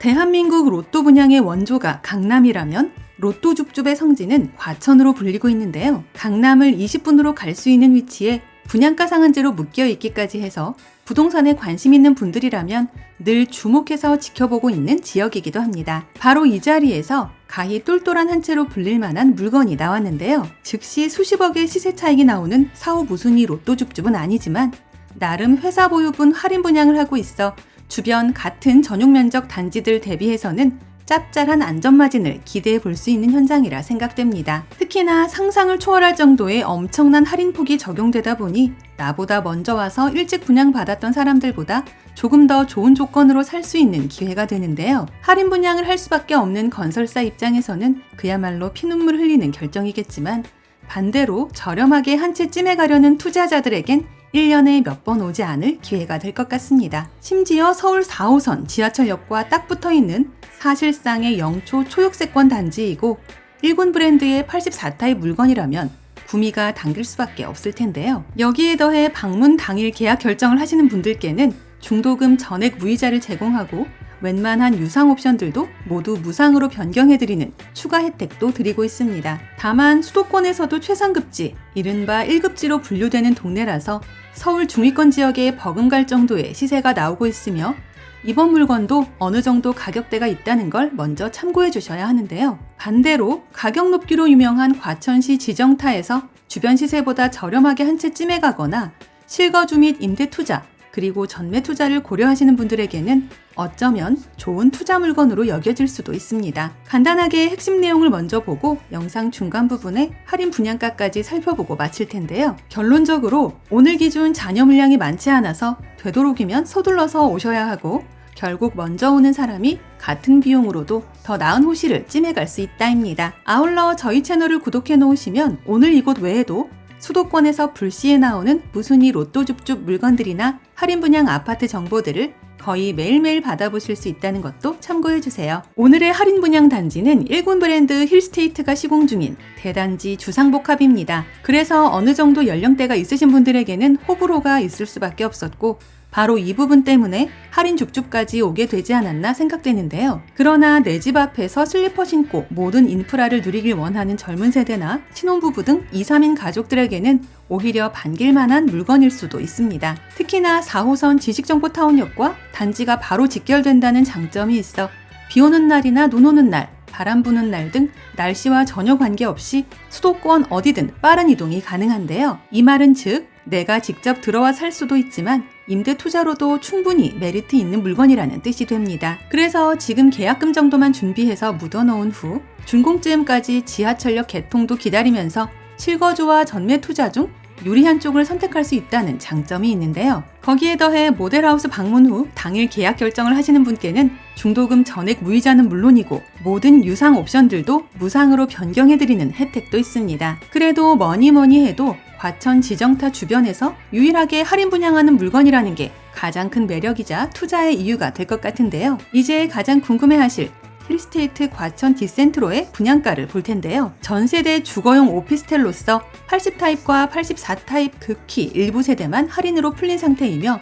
대한민국 로또 분양의 원조가 강남이라면 로또 줍줍의 성지는 과천으로 불리고 있는데요. 강남을 20분으로 갈 수 있는 위치에 분양가 상한제로 묶여 있기까지 해서 부동산에 관심 있는 분들이라면 늘 주목해서 지켜보고 있는 지역이기도 합니다. 바로 이 자리에서 가히 똘똘한 한 채로 불릴 만한 물건이 나왔는데요. 즉시 수십억의 시세 차익이 나오는 사후 무순위 로또 줍줍은 아니지만 나름 회사 보유분 할인 분양을 하고 있어 주변 같은 전용 면적 단지들 대비해서는 짭짤한 안전마진을 기대해 볼 수 있는 현장이라 생각됩니다. 특히나 상상을 초월할 정도의 엄청난 할인폭이 적용되다 보니 나보다 먼저 와서 일찍 분양받았던 사람들보다 조금 더 좋은 조건으로 살 수 있는 기회가 되는데요. 할인 분양을 할 수밖에 없는 건설사 입장에서는 그야말로 피눈물 흘리는 결정이겠지만 반대로 저렴하게 한 채 찜해가려는 투자자들에겐 1년에 몇 번 오지 않을 기회가 될 것 같습니다. 심지어 서울 4호선 지하철역과 딱 붙어있는 사실상의 영초 초역세권 단지이고 1군 브랜드의 84타입 물건이라면 구미가 당길 수밖에 없을 텐데요. 여기에 더해 방문 당일 계약 결정을 하시는 분들께는 중도금 전액 무이자를 제공하고 웬만한 유상 옵션들도 모두 무상으로 변경해드리는 추가 혜택도 드리고 있습니다. 다만 수도권에서도 최상급지, 이른바 1급지로 분류되는 동네라서 서울 중위권 지역에 버금갈 정도의 시세가 나오고 있으며 이번 물건도 어느 정도 가격대가 있다는 걸 먼저 참고해 주셔야 하는데요. 반대로 가격 높기로 유명한 과천시 지정타에서 주변 시세보다 저렴하게 한 채 찜해 가거나 실거주 및 임대 투자, 그리고 전매 투자를 고려하시는 분들에게는 어쩌면 좋은 투자 물건으로 여겨질 수도 있습니다. 간단하게 핵심 내용을 먼저 보고 영상 중간 부분에 할인 분양가까지 살펴보고 마칠 텐데요. 결론적으로 오늘 기준 잔여 물량이 많지 않아서 되도록이면 서둘러서 오셔야 하고 결국 먼저 오는 사람이 같은 비용으로도 더 나은 호실을 찜해갈 수 있다입니다. 아울러 저희 채널을 구독해 놓으시면 오늘 이곳 외에도 수도권에서 불시에 나오는 무순위 로또 줍줍 물건들이나 할인 분양 아파트 정보들을 거의 매일매일 받아보실 수 있다는 것도 참고해주세요. 오늘의 할인 분양 단지는 1군 브랜드 힐스테이트가 시공 중인 대단지 주상복합입니다. 그래서 어느 정도 연령대가 있으신 분들에게는 호불호가 있을 수밖에 없었고 바로 이 부분 때문에 할인 줍줍까지 오게 되지 않았나 생각되는데요. 그러나 내 집 앞에서 슬리퍼 신고 모든 인프라를 누리길 원하는 젊은 세대나 신혼부부 등 2, 3인 가족들에게는 오히려 반길만한 물건일 수도 있습니다. 특히나 4호선 지식정보타운역과 단지가 바로 직결된다는 장점이 있어 비 오는 날이나 눈 오는 날, 바람 부는 날 등 날씨와 전혀 관계없이 수도권 어디든 빠른 이동이 가능한데요. 이 말은 즉 내가 직접 들어와 살 수도 있지만 임대 투자로도 충분히 메리트 있는 물건이라는 뜻이 됩니다. 그래서 지금 계약금 정도만 준비해서 묻어놓은 후 준공쯤까지 지하철역 개통도 기다리면서 실거주와 전매 투자 중 유리한 쪽을 선택할 수 있다는 장점이 있는데요. 거기에 더해 모델하우스 방문 후 당일 계약 결정을 하시는 분께는 중도금 전액 무이자는 물론이고 모든 유상 옵션들도 무상으로 변경해드리는 혜택도 있습니다. 그래도 뭐니 해도 과천 지정타 주변에서 유일하게 할인 분양하는 물건이라는 게 가장 큰 매력이자 투자의 이유가 될 것 같은데요. 이제 가장 궁금해하실 힐스테이트 과천 디센트로의 분양가를 볼 텐데요. 전세대 주거용 오피스텔로서 80타입과 84타입 극히 일부 세대만 할인으로 풀린 상태이며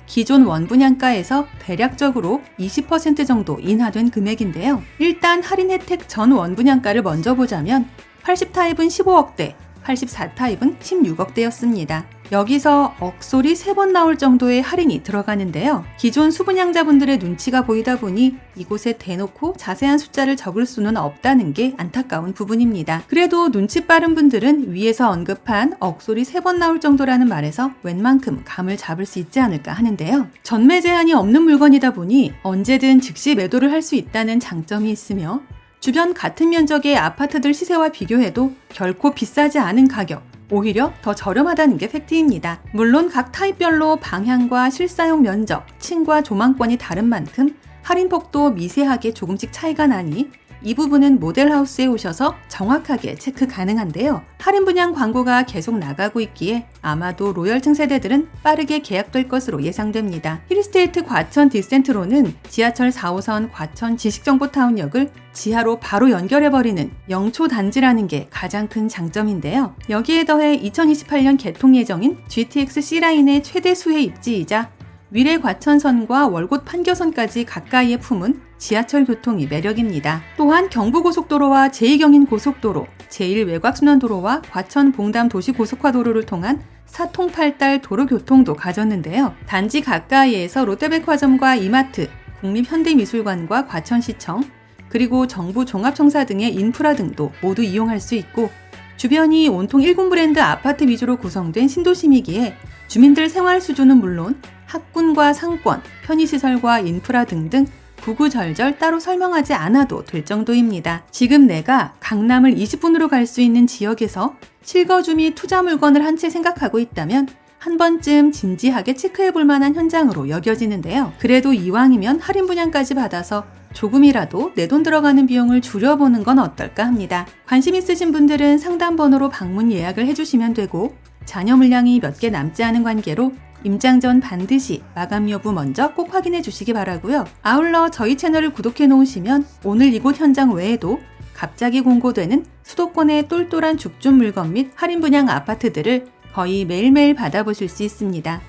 기존 원분양가에서 대략적으로 20% 정도 인하된 금액인데요. 일단 할인 혜택 전 원분양가를 먼저 보자면 80타입은 15억대, 84타입은 16억대였습니다. 여기서 억소리 3번 나올 정도의 할인이 들어가는데요. 기존 수분양자분들의 눈치가 보이다 보니 이곳에 대놓고 자세한 숫자를 적을 수는 없다는 게 안타까운 부분입니다. 그래도 눈치 빠른 분들은 위에서 언급한 억소리 3번 나올 정도라는 말에서 웬만큼 감을 잡을 수 있지 않을까 하는데요. 전매 제한이 없는 물건이다 보니 언제든 즉시 매도를 할 수 있다는 장점이 있으며 주변 같은 면적의 아파트들 시세와 비교해도 결코 비싸지 않은 가격, 오히려 더 저렴하다는 게 팩트입니다. 물론 각 타입별로 방향과 실사용 면적, 층과 조망권이 다른 만큼 할인폭도 미세하게 조금씩 차이가 나니 이 부분은 모델하우스에 오셔서 정확하게 체크 가능한데요. 할인 분양 광고가 계속 나가고 있기에 아마도 로열층 세대들은 빠르게 계약될 것으로 예상됩니다. 힐스테이트 과천 디센트로는 지하철 4호선 과천 지식정보타운역을 지하로 바로 연결해버리는 영초 단지라는 게 가장 큰 장점인데요. 여기에 더해 2028년 개통 예정인 GTX C라인의 최대 수혜 입지이자 위례 과천선과 월곶 판교선까지 가까이에 품은 지하철 교통이 매력입니다. 또한 경부고속도로와 제2경인고속도로, 제1외곽순환도로와 과천 봉담 도시고속화도로를 통한 사통팔달 도로교통도 가졌는데요. 단지 가까이에서 롯데백화점과 이마트, 국립현대미술관과 과천시청, 그리고 정부 종합청사 등의 인프라 등도 모두 이용할 수 있고, 주변이 온통 일군 브랜드 아파트 위주로 구성된 신도심이기에 주민들 생활 수준은 물론 학군과 상권, 편의시설과 인프라 등등 구구절절 따로 설명하지 않아도 될 정도입니다. 지금 내가 강남을 20분으로 갈 수 있는 지역에서 실거주 및 투자 물건을 한 채 생각하고 있다면 한 번쯤 진지하게 체크해 볼 만한 현장으로 여겨지는데요. 그래도 이왕이면 할인 분양까지 받아서 조금이라도 내 돈 들어가는 비용을 줄여보는 건 어떨까 합니다. 관심 있으신 분들은 상담 번호로 방문 예약을 해주시면 되고, 잔여 물량이 몇 개 남지 않은 관계로 임장 전 반드시 마감 여부 먼저 꼭 확인해 주시기 바라고요. 아울러 저희 채널을 구독해 놓으시면 오늘 이곳 현장 외에도 갑자기 공고되는 수도권의 똘똘한 죽준 물건 및 할인 분양 아파트들을 거의 매일매일 받아보실 수 있습니다.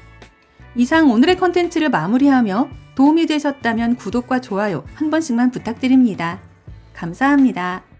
이상 오늘의 컨텐츠를 마무리하며 도움이 되셨다면 구독과 좋아요 한 번씩만 부탁드립니다. 감사합니다.